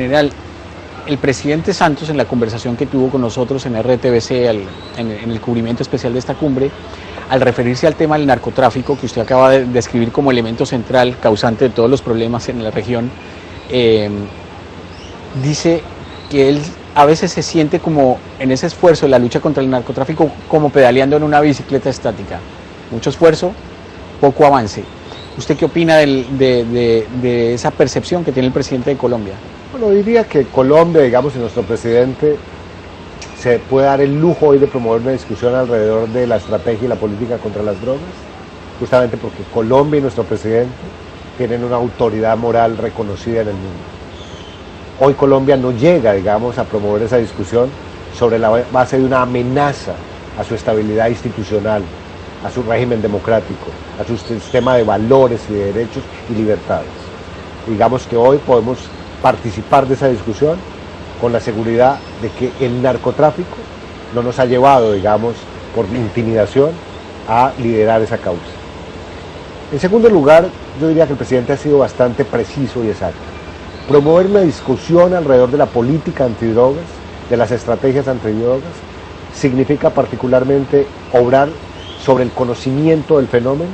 General, el presidente Santos, en la conversación que tuvo con nosotros en RTBC, en el cubrimiento especial de esta cumbre, al referirse al tema del narcotráfico, que usted acaba de describir como elemento central, causante de todos los problemas en la región, dice que él a veces se siente como en ese esfuerzo de la lucha contra el narcotráfico como pedaleando en una bicicleta estática. Mucho esfuerzo, poco avance. ¿Usted qué opina de esa percepción que tiene el presidente de Colombia? Bueno, diría que Colombia, digamos, y nuestro presidente se puede dar el lujo hoy de promover una discusión alrededor de la estrategia y la política contra las drogas, justamente porque Colombia y nuestro presidente tienen una autoridad moral reconocida en el mundo. Hoy Colombia no llega, digamos, a promover esa discusión sobre la base de una amenaza a su estabilidad institucional, a su régimen democrático, a su sistema de valores y de derechos y libertades. Digamos que hoy podemos participar de esa discusión con la seguridad de que el narcotráfico no nos ha llevado, digamos, por intimidación a liderar esa causa. En segundo lugar, yo diría que el presidente ha sido bastante preciso y exacto. Promover una discusión alrededor de la política antidrogas, de las estrategias antidrogas, significa particularmente obrar sobre el conocimiento del fenómeno,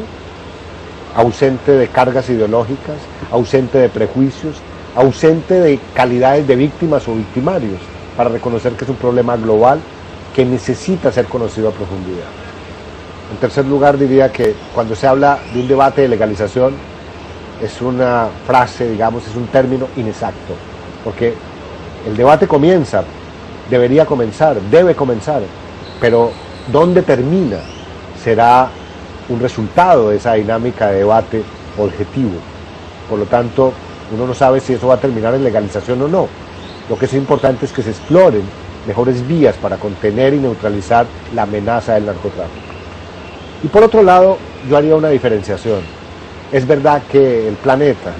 ausente de cargas ideológicas, ausente de prejuicios, ausente de calidades de víctimas o victimarios, para reconocer que es un problema global que necesita ser conocido a profundidad. En tercer lugar, diría que cuando se habla de un debate de legalización, es una frase, digamos, es un término inexacto, porque el debate comienza, debería comenzar, debe comenzar, pero ¿dónde termina? Será un resultado de esa dinámica de debate objetivo. Por lo tanto, uno no sabe si eso va a terminar en legalización o no. Lo que es importante es que se exploren mejores vías para contener y neutralizar la amenaza del narcotráfico. Y por otro lado, yo haría una diferenciación. Es verdad que el planeta,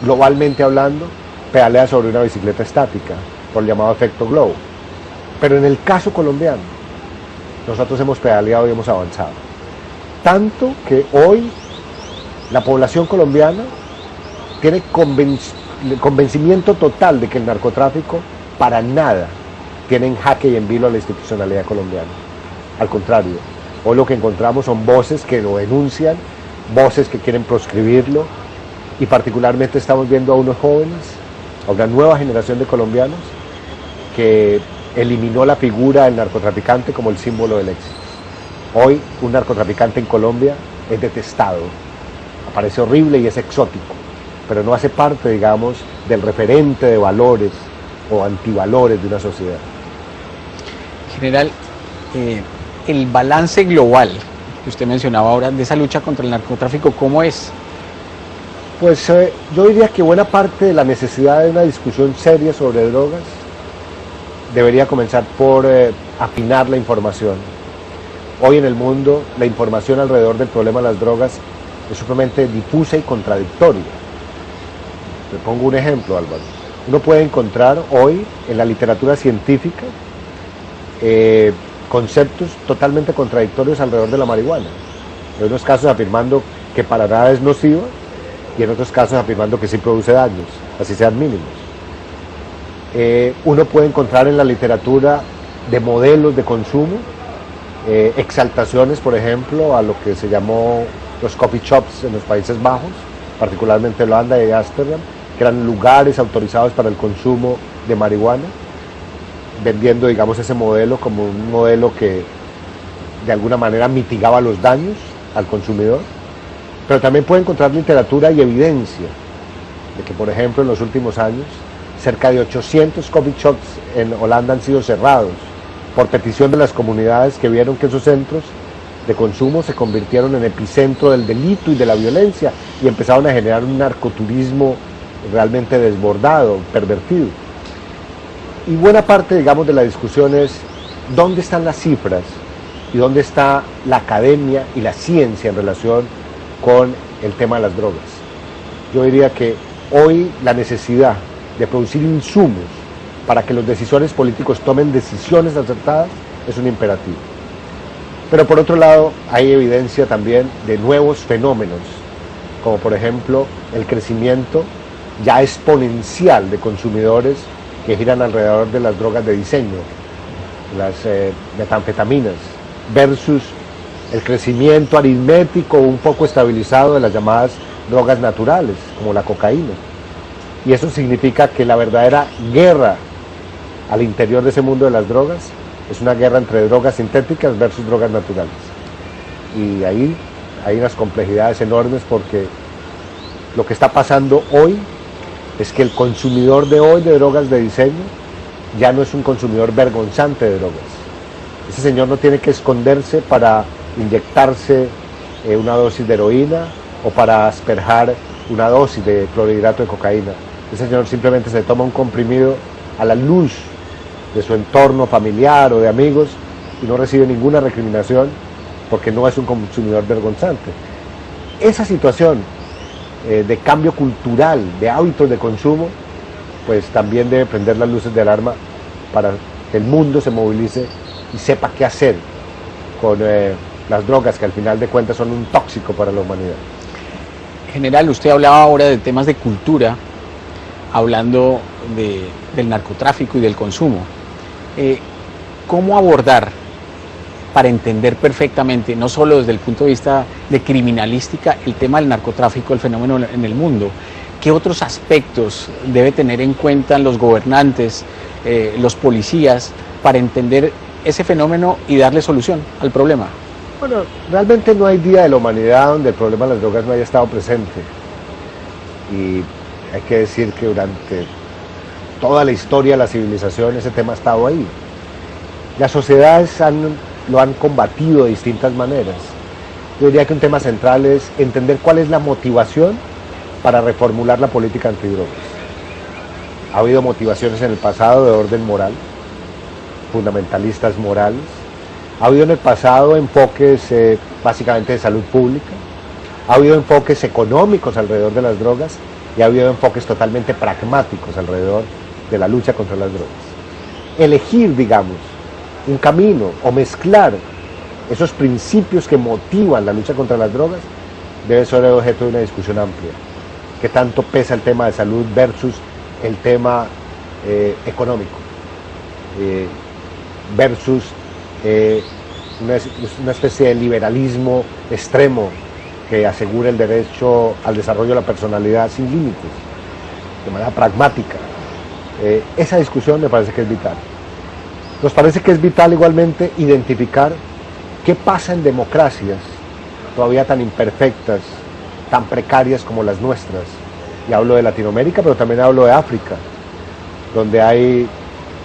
globalmente hablando, pedalea sobre una bicicleta estática, por el llamado efecto globo. Pero en el caso colombiano, nosotros hemos pedaleado y hemos avanzado. Tanto que hoy la población colombiana tiene convencimiento total de que el narcotráfico para nada tiene en jaque y en vilo a la institucionalidad colombiana. Al contrario, hoy lo que encontramos son voces que lo denuncian, voces que quieren proscribirlo, y particularmente estamos viendo a unos jóvenes, a una nueva generación de colombianos que eliminó la figura del narcotraficante como el símbolo del éxito. Hoy un narcotraficante en Colombia es detestado, aparece horrible y es exótico, pero no hace parte, digamos, del referente de valores o antivalores de una sociedad. General, el balance global que usted mencionaba ahora de esa lucha contra el narcotráfico, ¿cómo es? Pues yo diría que buena parte de la necesidad de una discusión seria sobre drogas debería comenzar por afinar la información. Hoy en el mundo la información alrededor del problema de las drogas es sumamente difusa y contradictoria. Le pongo un ejemplo, Álvaro. Uno puede encontrar hoy en la literatura científica conceptos totalmente contradictorios alrededor de la marihuana. En unos casos afirmando que para nada es nociva y en otros casos afirmando que sí produce daños, así sean mínimos. Uno puede encontrar en la literatura de modelos de consumo exaltaciones, por ejemplo, a lo que se llamó los coffee shops en los Países Bajos, particularmente Holanda y Ámsterdam, que eran lugares autorizados para el consumo de marihuana, vendiendo, digamos, ese modelo como un modelo que de alguna manera mitigaba los daños al consumidor. Pero también puede encontrar literatura y evidencia de que, por ejemplo, en los últimos años cerca de 800 coffee shops en Holanda han sido cerrados por petición de las comunidades que vieron que esos centros de consumo se convirtieron en epicentro del delito y de la violencia y empezaron a generar un narcoturismo realmente desbordado, pervertido. Y buena parte, digamos, de la discusión es dónde están las cifras y dónde está la academia y la ciencia en relación con el tema de las drogas. Yo diría que hoy la necesidad de producir insumos para que los decisores políticos tomen decisiones acertadas es un imperativo. Pero por otro lado hay evidencia también de nuevos fenómenos, como por ejemplo el crecimiento ya exponencial de consumidores que giran alrededor de las drogas de diseño, las metanfetaminas, versus el crecimiento aritmético un poco estabilizado de las llamadas drogas naturales, como la cocaína. Y eso significa que la verdadera guerra al interior de ese mundo de las drogas es una guerra entre drogas sintéticas versus drogas naturales. Y ahí hay unas complejidades enormes, porque lo que está pasando hoy es que el consumidor de hoy de drogas de diseño ya no es un consumidor vergonzante de drogas. Ese señor no tiene que esconderse para inyectarse una dosis de heroína o para asperjar una dosis de clorhidrato de cocaína. Ese señor simplemente se toma un comprimido a la luz de su entorno familiar o de amigos y no recibe ninguna recriminación, porque no es un consumidor vergonzante. Esa situación de cambio cultural, de hábitos de consumo, pues también debe prender las luces de alarma para que el mundo se movilice y sepa qué hacer con las drogas, que al final de cuentas son un tóxico para la humanidad. General, usted hablaba ahora de temas de cultura, hablando del narcotráfico y del consumo. ¿Cómo abordar para entender perfectamente, no solo desde el punto de vista de criminalística, el tema del narcotráfico, el fenómeno en el mundo? ¿Qué otros aspectos debe tener en cuenta los gobernantes, los policías, para entender ese fenómeno y darle solución al problema? Bueno, realmente no hay día de la humanidad donde el problema de las drogas no haya estado presente. Y hay que decir que durante toda la historia de la civilización ese tema ha estado ahí. Las sociedades lo han combatido de distintas maneras. Yo diría que un tema central es entender cuál es la motivación para reformular la política antidrogas. Ha habido motivaciones en el pasado de orden moral, fundamentalistas morales. Ha habido en el pasado enfoques básicamente de salud pública. Ha habido enfoques económicos alrededor de las drogas y ha habido enfoques totalmente pragmáticos alrededor de la lucha contra las drogas. Elegir, digamos, un camino o mezclar esos principios que motivan la lucha contra las drogas debe ser objeto de una discusión amplia. ¿Qué tanto pesa el tema de salud versus el tema económico? Versus una especie de liberalismo extremo que asegura el derecho al desarrollo de la personalidad sin límites, de manera pragmática. Esa discusión me parece que es vital. Nos parece que es vital igualmente identificar qué pasa en democracias todavía tan imperfectas, tan precarias como las nuestras. Y hablo de Latinoamérica, pero también hablo de África, donde hay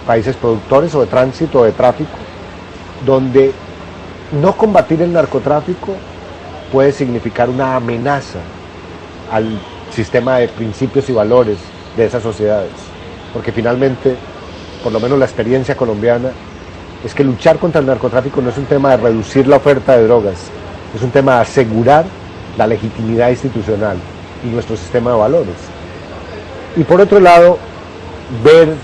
países productores o de tránsito o de tráfico, donde no combatir el narcotráfico puede significar una amenaza al sistema de principios y valores de esas sociedades. Porque finalmente, por lo menos la experiencia colombiana, es que luchar contra el narcotráfico no es un tema de reducir la oferta de drogas, es un tema de asegurar la legitimidad institucional y nuestro sistema de valores. Y por otro lado, ver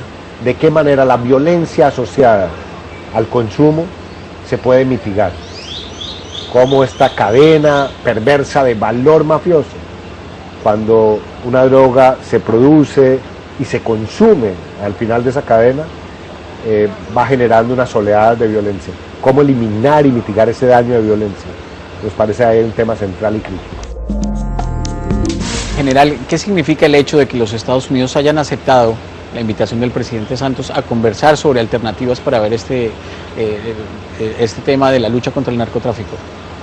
de qué manera la violencia asociada al consumo se puede mitigar. Cómo esta cadena perversa de valor mafioso, cuando una droga se produce y se consume al final de esa cadena, va generando unas oleadas de violencia. Cómo eliminar y mitigar ese daño de violencia. Nos parece ahí un tema central y crítico. General, ¿qué significa el hecho de que los Estados Unidos hayan aceptado la invitación del presidente Santos a conversar sobre alternativas para ver este tema de la lucha contra el narcotráfico?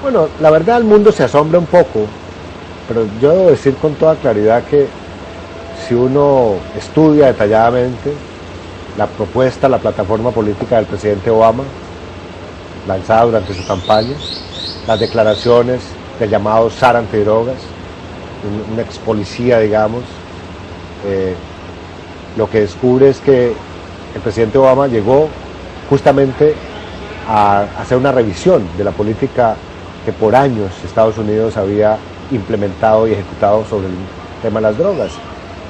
Bueno, la verdad el mundo se asombra un poco, pero yo debo decir con toda claridad que si uno estudia detalladamente la propuesta, la plataforma política del presidente Obama, lanzada durante su campaña, las declaraciones del llamado zar antidrogas, un ex policía, digamos, lo que descubre es que el presidente Obama llegó justamente a hacer una revisión de la política que por años Estados Unidos había implementado y ejecutado sobre el tema de las drogas.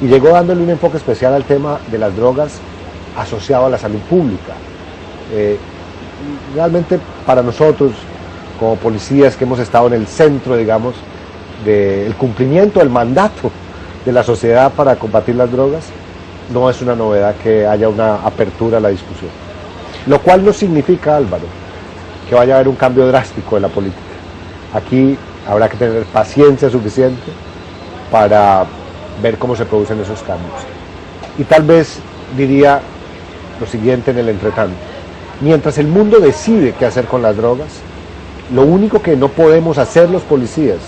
Y llegó dándole un enfoque especial al tema de las drogas asociado a la salud pública. Realmente para nosotros, como policías que hemos estado en el centro, digamos, del cumplimiento del mandato de la sociedad para combatir las drogas, no es una novedad que haya una apertura a la discusión. Lo cual no significa, Álvaro, que vaya a haber un cambio drástico en la política. Aquí habrá que tener paciencia suficiente para ver cómo se producen esos cambios. Y tal vez diría lo siguiente en el entretanto. Mientras el mundo decide qué hacer con las drogas, lo único que no podemos hacer los policías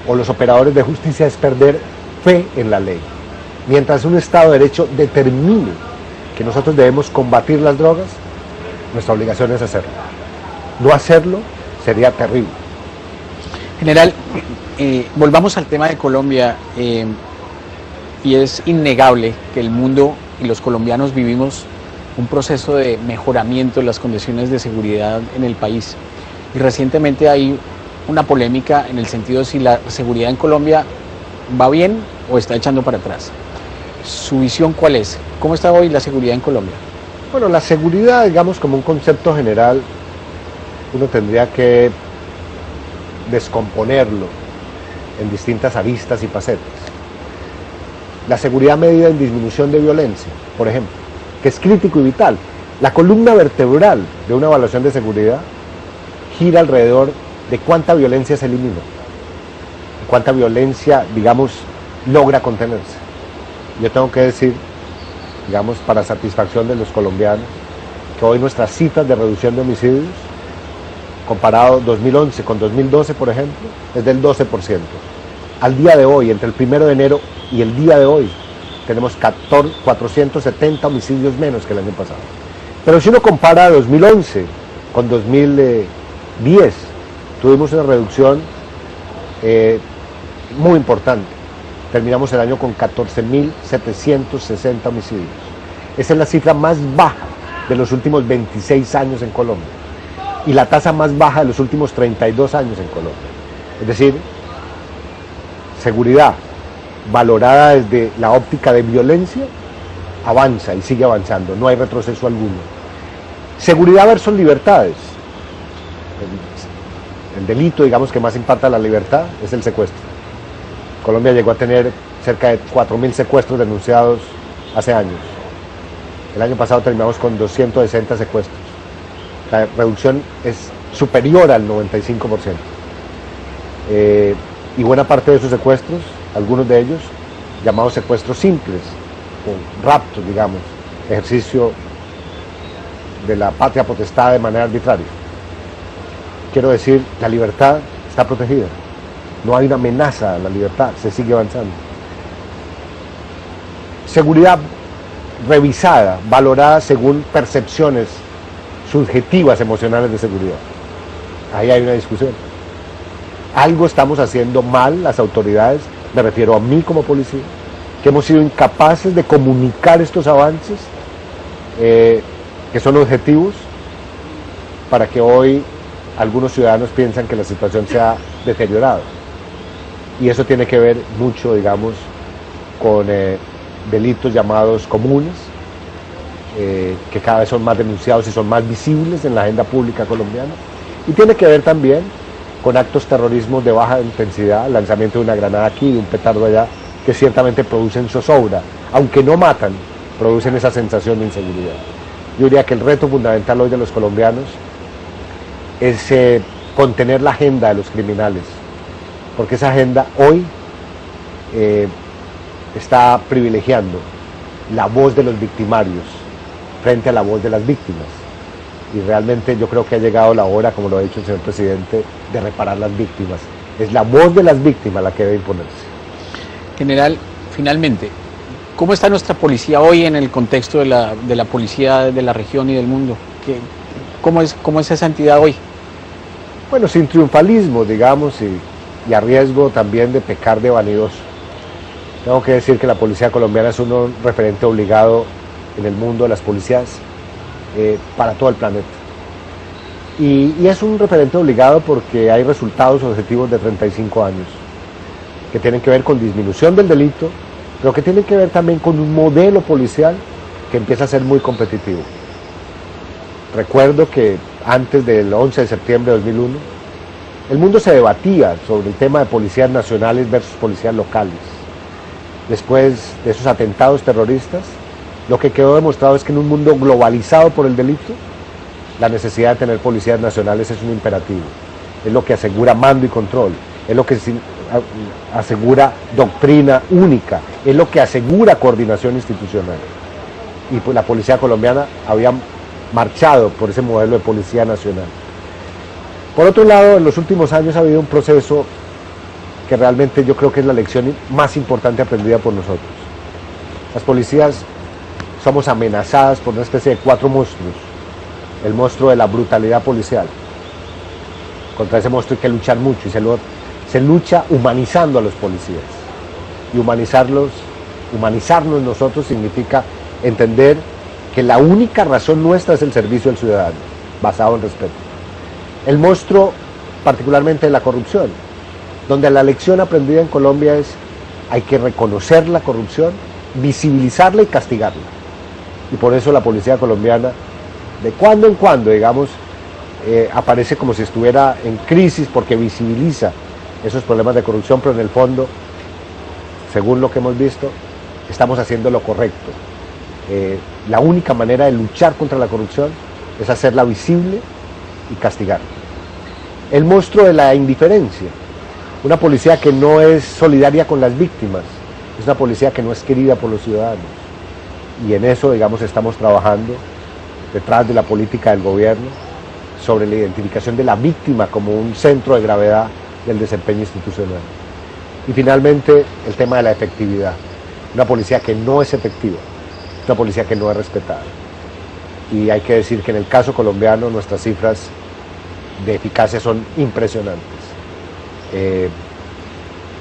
o los operadores de justicia es perder fe en la ley. Mientras un Estado de Derecho determine que nosotros debemos combatir las drogas, nuestra obligación es hacerlo. No hacerlo sería terrible. General, volvamos al tema de Colombia, y es innegable que el mundo y los colombianos vivimos un proceso de mejoramiento de las condiciones de seguridad en el país. Y recientemente hay una polémica en el sentido de si la seguridad en Colombia va bien o está echando para atrás. ¿Su visión cuál es? ¿Cómo está hoy la seguridad en Colombia? Bueno, la seguridad, digamos, como un concepto general, uno tendría que descomponerlo en distintas aristas y facetas. La seguridad medida en disminución de violencia, por ejemplo, que es crítico y vital. La columna vertebral de una evaluación de seguridad gira alrededor de cuánta violencia se elimina, cuánta violencia, digamos, logra contenerse. Yo tengo que decir, digamos, para satisfacción de los colombianos, que hoy nuestras cifras de reducción de homicidios, comparado 2011 con 2012, por ejemplo, es del 12%. Al día de hoy, entre el 1 de enero y el día de hoy, tenemos 470 homicidios menos que el año pasado. Pero si uno compara 2011 con 2010, tuvimos una reducción muy importante. Terminamos el año con 14.760 homicidios. Esa es la cifra más baja de los últimos 26 años en Colombia y la tasa más baja de los últimos 32 años en Colombia. Es decir, seguridad valorada desde la óptica de violencia avanza y sigue avanzando, no hay retroceso alguno. Seguridad versus libertades. El delito, digamos, que más impacta la libertad es el secuestro. Colombia llegó a tener cerca de 4.000 secuestros denunciados hace años. El año pasado terminamos con 260 secuestros. La reducción es superior al 95%. Y buena parte de esos secuestros, algunos de ellos llamados secuestros simples, o raptos, digamos, ejercicio de la patria potestad de manera arbitraria. Quiero decir, la libertad está protegida. No hay una amenaza a la libertad, se sigue avanzando. Seguridad revisada, valorada según percepciones subjetivas emocionales de seguridad. Ahí hay una discusión. Algo estamos haciendo mal las autoridades, me refiero a mí como policía, que hemos sido incapaces de comunicar estos avances, que son objetivos, para que hoy algunos ciudadanos piensan que la situación se ha deteriorado. Y eso tiene que ver mucho, digamos, con delitos llamados comunes, que cada vez son más denunciados y son más visibles en la agenda pública colombiana. Y tiene que ver también con actos terrorismos de baja intensidad, lanzamiento de una granada aquí, de un petardo allá, que ciertamente producen zozobra, aunque no matan, producen esa sensación de inseguridad. Yo diría que el reto fundamental hoy de los colombianos es contener la agenda de los criminales, porque esa agenda hoy está privilegiando la voz de los victimarios frente a la voz de las víctimas. Y realmente yo creo que ha llegado la hora, como lo ha dicho el señor presidente, de reparar las víctimas. Es la voz de las víctimas la que debe imponerse. General, finalmente, ¿cómo está nuestra policía hoy en el contexto de la policía de la región y del mundo? ¿Cómo es esa entidad hoy? Bueno, sin triunfalismo, digamos, y a riesgo también de pecar de vanidoso. Tengo que decir que la policía colombiana es un referente obligado en el mundo de las policías para todo el planeta. Y es un referente obligado porque hay resultados objetivos de 35 años que tienen que ver con disminución del delito, pero que tienen que ver también con un modelo policial que empieza a ser muy competitivo. Recuerdo que antes del 11 de septiembre de 2001, el mundo se debatía sobre el tema de policías nacionales versus policías locales. después de esos atentados terroristas, lo que quedó demostrado es que en un mundo globalizado por el delito, la necesidad de tener policías nacionales es un imperativo. Es lo que asegura mando y control, es lo que asegura doctrina única, es lo que asegura coordinación institucional. Y pues la policía colombiana había marchado por ese modelo de policía nacional. Por otro lado, en los últimos años ha habido un proceso que realmente yo creo que es la lección más importante aprendida por nosotros. Las policías somos amenazadas por una especie de 4 monstruos. El monstruo de la brutalidad policial. Contra ese monstruo hay que luchar mucho y se lucha humanizando a los policías. Y humanizarnos nosotros significa entender que la única razón nuestra es el servicio al ciudadano, basado en respeto. El monstruo, particularmente de la corrupción, donde la lección aprendida en Colombia es: hay que reconocer la corrupción, visibilizarla y castigarla. Y por eso la policía colombiana, de cuando en cuando, digamos, aparece como si estuviera en crisis porque visibiliza esos problemas de corrupción, pero en el fondo, según lo que hemos visto, estamos haciendo lo correcto. La única manera de luchar contra la corrupción es hacerla visible y castigarla. El monstruo de la indiferencia, una policía que no es solidaria con las víctimas, es una policía que no es querida por los ciudadanos. Y en eso, digamos, estamos trabajando detrás de la política del gobierno sobre la identificación de la víctima como un centro de gravedad del desempeño institucional. Y finalmente, el tema de la efectividad. Una policía que no es efectiva, una policía que no es respetada. Y hay que decir que en el caso colombiano nuestras cifras de eficacia son impresionantes.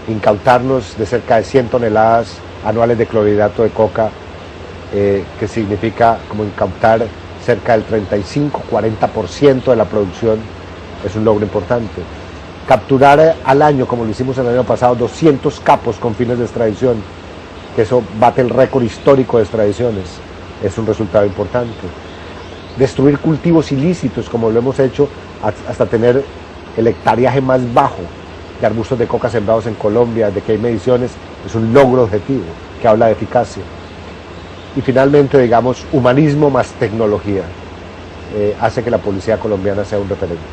Incautarnos de cerca de 100 toneladas anuales de clorhidrato de coca, que significa como incautar cerca del 35-40% de la producción, es un logro importante. Capturar al año, como lo hicimos el año pasado, 200 capos con fines de extradición, que eso bate el récord histórico de extradiciones, es un resultado importante. Destruir cultivos ilícitos, como lo hemos hecho, hasta tener el hectareaje más bajo de arbustos de coca sembrados en Colombia, de que hay mediciones, es un logro objetivo que habla de eficacia. Y finalmente, digamos, humanismo más tecnología hace que la policía colombiana sea un referente.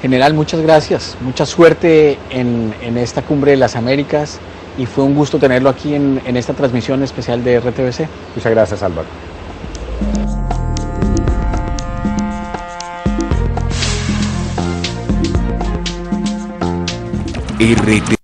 General, muchas gracias, mucha suerte en esta Cumbre de las Américas y fue un gusto tenerlo aquí en esta transmisión especial de RTBC. Muchas gracias, Álvaro. RTBC